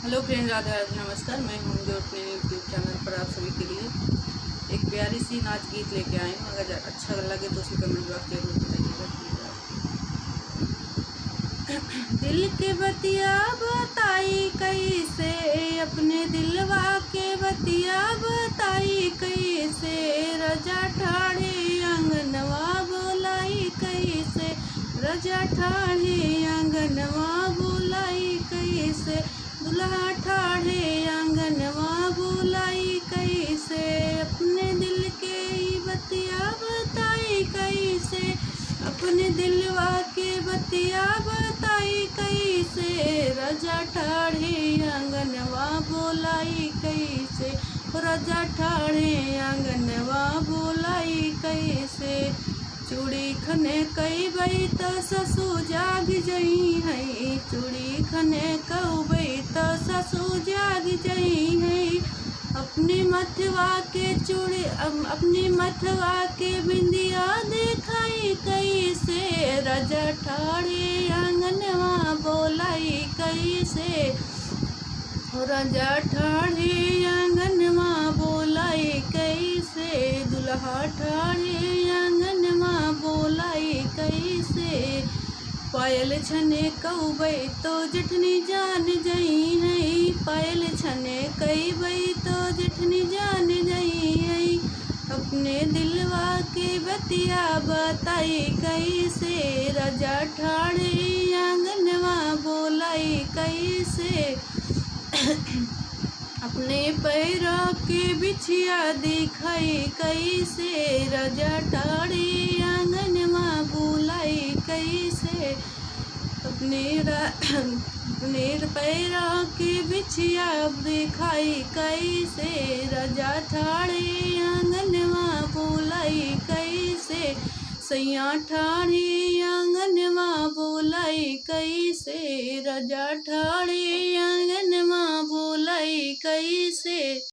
Hello friend, Radhe Radhe, नमस्कार। मैं हूँ जो अपने यूट्यूब चैनल पर आप सभी के लिए एक प्यारी सी नाच गीत लेके आई हूँ। अगर अच्छा लगे तो उसे कमेंट बॉक्स जरूर बताइएगा। दिल के बतिया बताई कैसे, अपने दिलवा के बतिया बताई कैसे, रजा ठाढ़े आंगनवा बोलाई कैसे, रजा ठाढ़े आंगनवा बोलाई कैसे, दुल्हा ठाढ़े आंगनवा बोलाई कैसे, अपने दिल के ही बतिया बताई कैसे, अपने दिलवा के बतिया बताई कैसे, रजा ठाढ़े आंगनवा बोलाई कैसे, रजा ठाढ़े आंगनवा बोलाई कैसे, चूड़ी खने कई बई तो ससु जाग जई है, चूड़ी खने कई तो ससु जाग जई है, अपने मथवा के चूड़ी अपने मथवा के बिंदिया दिखाई कैसे, रजा ठाढ़े आंगनवा बोलाई कैसे, रजा ठाढ़े आंगनवा बोलाई कैसे, दुल्हा ठाढ़े आंगनवा बोलाई कैसे, पायल छने कहबै तो जेठनी जान जई है, पायल छने कहबै तो जेठनी जान जई है, अपने दिलवा के बतिया बताई कैसे, रजा ठाढ़े आंगनवा बोलाई कैसे, अपने पैरों के बिछिया दिखाई कैसे, रजा ठाढ़े आंगनवा बोलाई कैसे, अपने पैरों के बिछिया दिखाई कैसे, रजा ठाढ़े आंगनवा बोलाई कैसे, सैया ठाढ़े आंगनवा बोलाई कैसे, रजा ठाढ़े आंगनवा बोलाई कैसे।